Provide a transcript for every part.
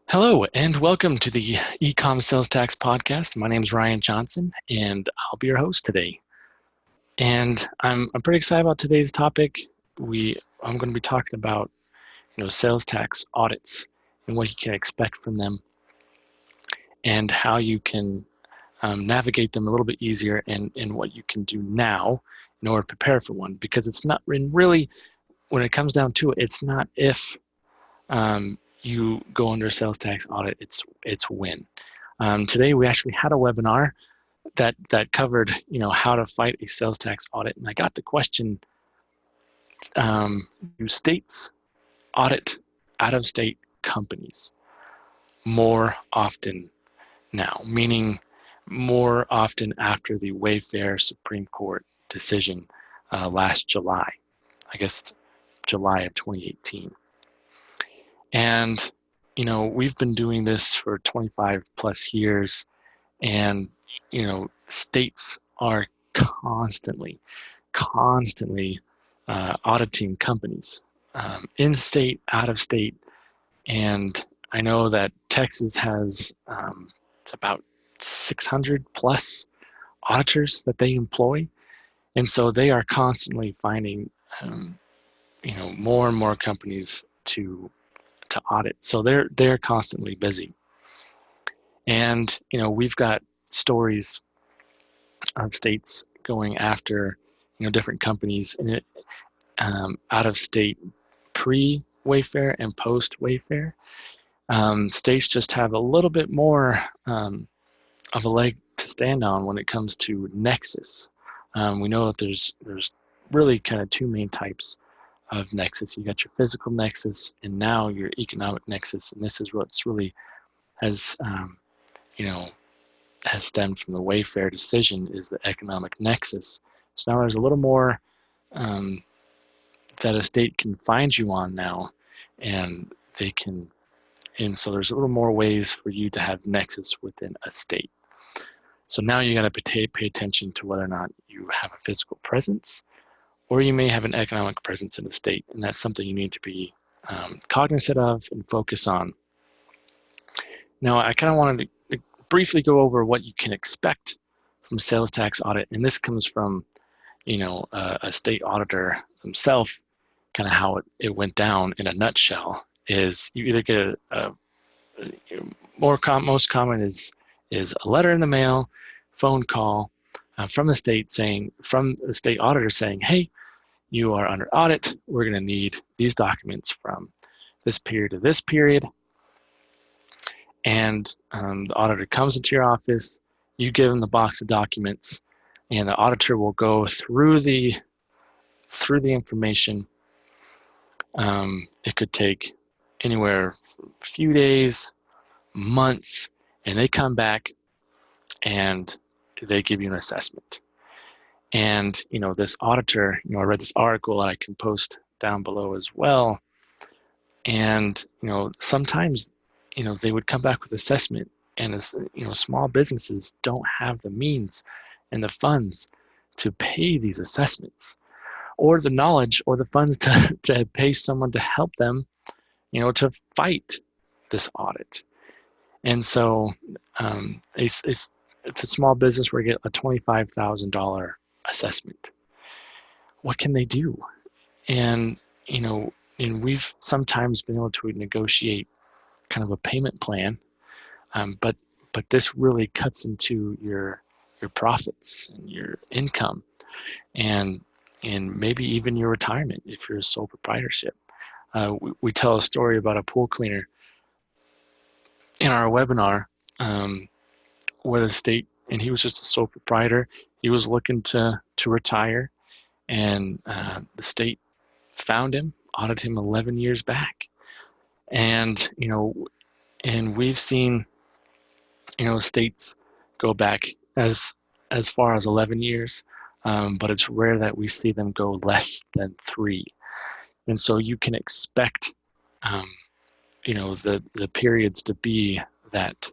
Hello, and welcome to the Ecom Sales Tax Podcast. My name is Ryan Johnson, and I'll be your host today. And I'm pretty excited about today's topic. I'm going to be talking about sales tax audits and what you can expect from them, and how you can navigate them a little bit easier, and what you can do now in order to prepare for one. Because it's not really, when it comes down to it, it's not if you go under a sales tax audit, it's when. Today we actually had a webinar that covered how to fight a sales tax audit, and I got the question: do states audit out-of-state companies more often now? Meaning more often after the Wayfair Supreme Court decision last July, I guess July of 2018. And we've been doing this for 25 plus years, and states are constantly auditing companies, in state, out of state. And I know that Texas has it's about 600 plus auditors that they employ, and so they are constantly finding more and more companies to audit. So they're constantly busy. And we've got stories of states going after different companies in it, out of state, pre-Wayfair and post-Wayfair. States just have a little bit more of a leg to stand on when it comes to Nexus. We know that there's really kind of two main types of Nexus. You got your physical Nexus, and now your economic Nexus. And this is what's really has has stemmed from the Wayfair decision, is the economic Nexus. So now there's a little more that a state can find you on now, and so there's a little more ways for you to have Nexus within a state. So now you got to pay attention to whether or not you have a physical presence, or you may have an economic presence in the state, and that's something you need to be cognizant of and focus on. Now, I kind of wanted to briefly go over what you can expect from sales tax audit, and this comes from a state auditor himself. Kind of how it went down in a nutshell is you either get most common is a letter in the mail, phone call from the state auditor saying, hey, you are under audit. We're going to need these documents from this period to this period. And the auditor comes into your office, you give them the box of documents, and the auditor will go through the information. It could take anywhere a few days, months, and they come back and they give you an assessment. And this auditor, I read this article that I can post down below as well. And sometimes they would come back with assessment, and small businesses don't have the means and the funds to pay these assessments, or the knowledge or the funds to pay someone to help them to fight this audit. And so it's a small business where you get a $25,000 assessment. What can they do? And and we've sometimes been able to negotiate kind of a payment plan, but this really cuts into your profits and your income, and maybe even your retirement if you're a sole proprietorship. We tell a story about a pool cleaner in our webinar, where the state, and he was just a sole proprietor. He was looking to retire, and the state found him, audited him 11 years back. And and we've seen states go back as far as 11 years, but it's rare that we see them go less than 3. And so you can expect the periods to be that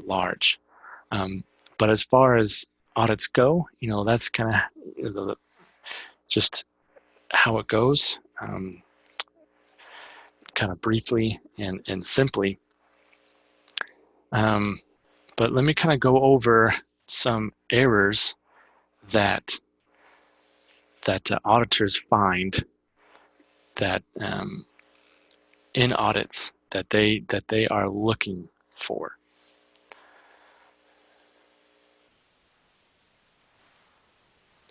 large. But as far as audits go, that's kind of just how it goes. Kind of briefly and simply, But let me kind of go over some errors that auditors find that in audits that they are looking for.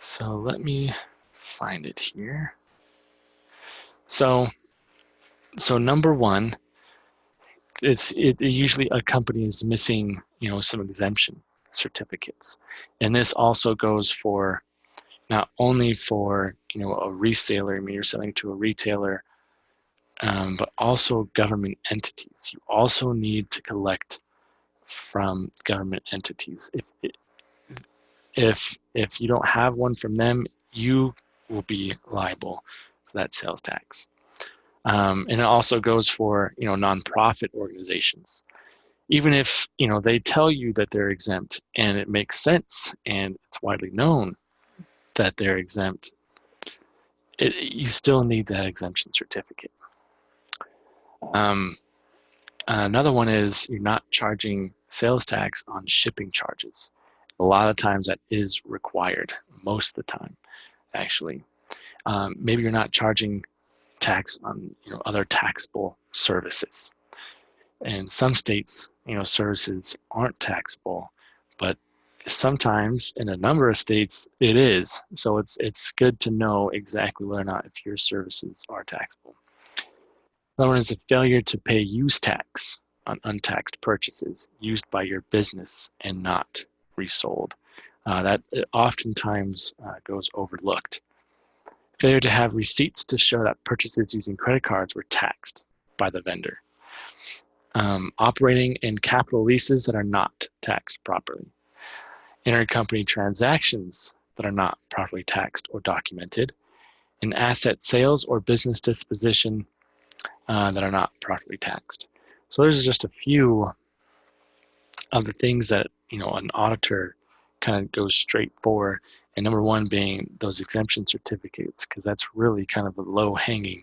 So let me find it here. So number one, it usually a company is missing, some exemption certificates, and this also goes for not only for a reseller. I mean, you're selling to a retailer, but also government entities. You also need to collect from government entities. If you don't have one from them, you will be liable for that sales tax. And it also goes for nonprofit organizations. Even if they tell you that they're exempt and it makes sense and it's widely known that they're exempt, you still need that exemption certificate. Another one is you're not charging sales tax on shipping charges. A lot of times that is required, most of the time, actually. Maybe you're not charging tax on other taxable services. In some states, services aren't taxable, but sometimes in a number of states it is. So it's good to know exactly whether or not if your services are taxable. Another one is a failure to pay use tax on untaxed purchases used by your business and not resold. That oftentimes goes overlooked. Failure to have receipts to show that purchases using credit cards were taxed by the vendor. Operating in capital leases that are not taxed properly. Intercompany transactions that are not properly taxed or documented. And asset sales or business disposition that are not properly taxed. So there's just a few of the things that an auditor kind of goes straight for, and number one being those exemption certificates, because that's really kind of a low-hanging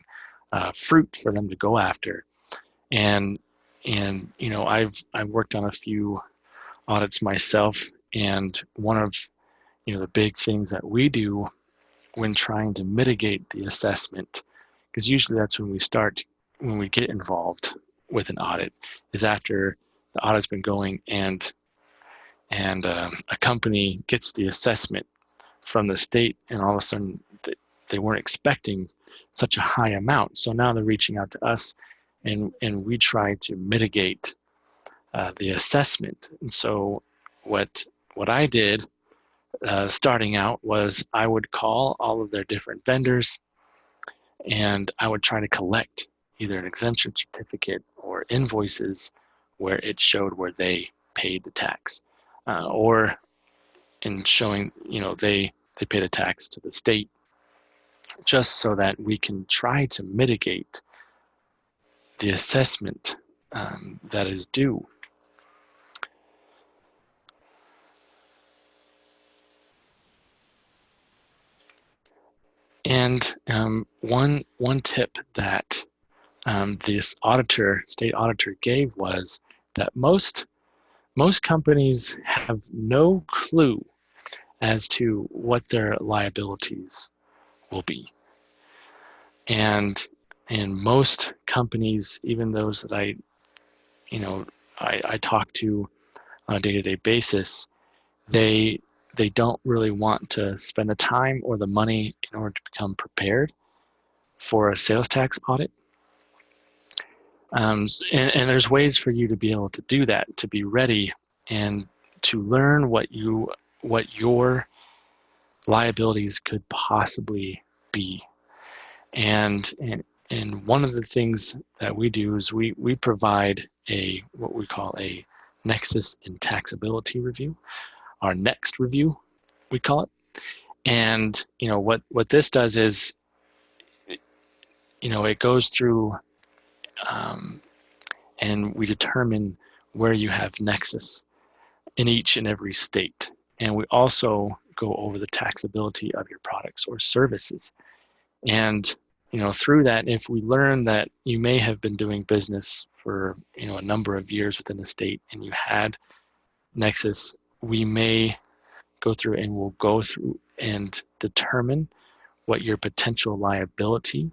fruit for them to go after. And I've worked on a few audits myself, and one of the big things that we do when trying to mitigate the assessment, because usually that's when we get involved with an audit, is after the audit's been going and a company gets the assessment from the state, and all of a sudden they weren't expecting such a high amount. So now they're reaching out to us, and we try to mitigate the assessment. And so what I did starting out was I would call all of their different vendors, and I would try to collect either an exemption certificate or invoices where it showed where they paid the tax, or in showing they paid a tax to the state, just so that we can try to mitigate the assessment that is due. And one tip that this state auditor gave was that most companies have no clue as to what their liabilities will be. And most companies, even those that I talk to on a day-to-day basis, they don't really want to spend the time or the money in order to become prepared for a sales tax audit. And there's ways for you to be able to do that, to be ready and to learn what your liabilities could possibly be. And one of the things that we do is we provide what we call a Nexus and Taxability review, our next review, we call it. And what this does is it goes through and we determine where you have Nexus in each and every state. And we also go over the taxability of your products or services. And through that, if we learn that you may have been doing business for a number of years within the state and you had Nexus, we may go through and we'll go through and determine what your potential liability,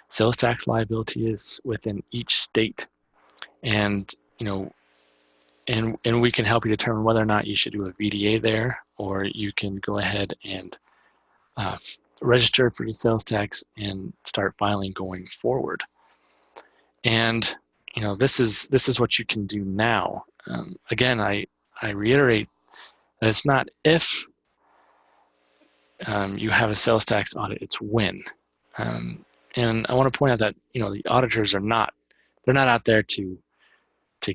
sales tax liability is within each state. And and we can help you determine whether or not you should do a VDA there, or you can go ahead and register for the sales tax and start filing going forward. And this is what you can do now. Again, I reiterate that it's not if you have a sales tax audit, it's when. And I want to point out that the auditors are not out there to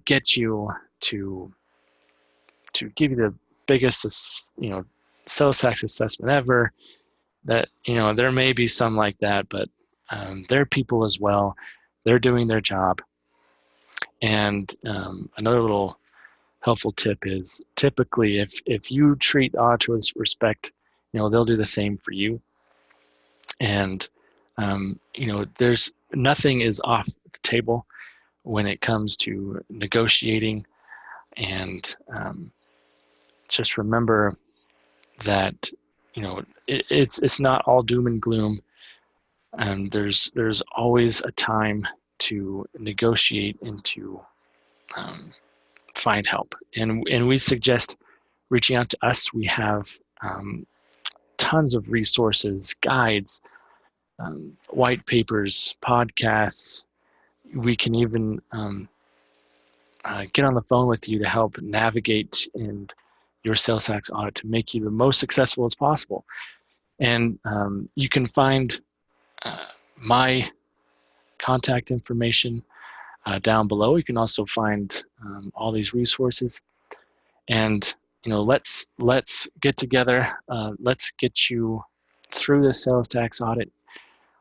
get you to give you the biggest sales tax assessment ever. That there may be some like that, but they're people as well. They're doing their job. And another little helpful tip is typically if you treat the auditor with respect, they'll do the same for you. And there's nothing is off the table when it comes to negotiating. And just remember that it's not all doom and gloom. There's always a time to negotiate and to find help. And we suggest reaching out to us. We have tons of resources, guides, white papers, podcasts. We can even get on the phone with you to help navigate in your sales tax audit to make you the most successful as possible. And you can find my contact information down below. You can also find all these resources. And let's get together. Let's get you through the sales tax audit,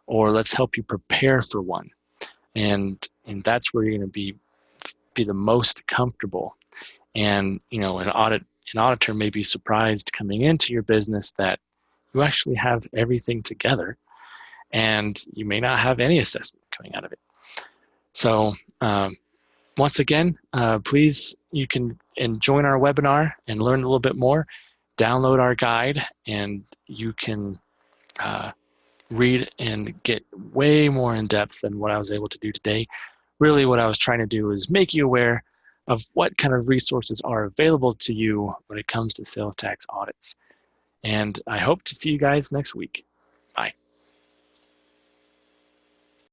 or let's help you prepare for one. And that's where you're going to be the most comfortable. And an auditor may be surprised coming into your business that you actually have everything together, and you may not have any assessment coming out of it. So once again, please, you can join our webinar and learn a little bit more. Download our guide, and you can read and get way more in depth than what I was able to do today. Really, what I was trying to do is make you aware of what kind of resources are available to you when it comes to sales tax audits. And I hope to see you guys next week. Bye.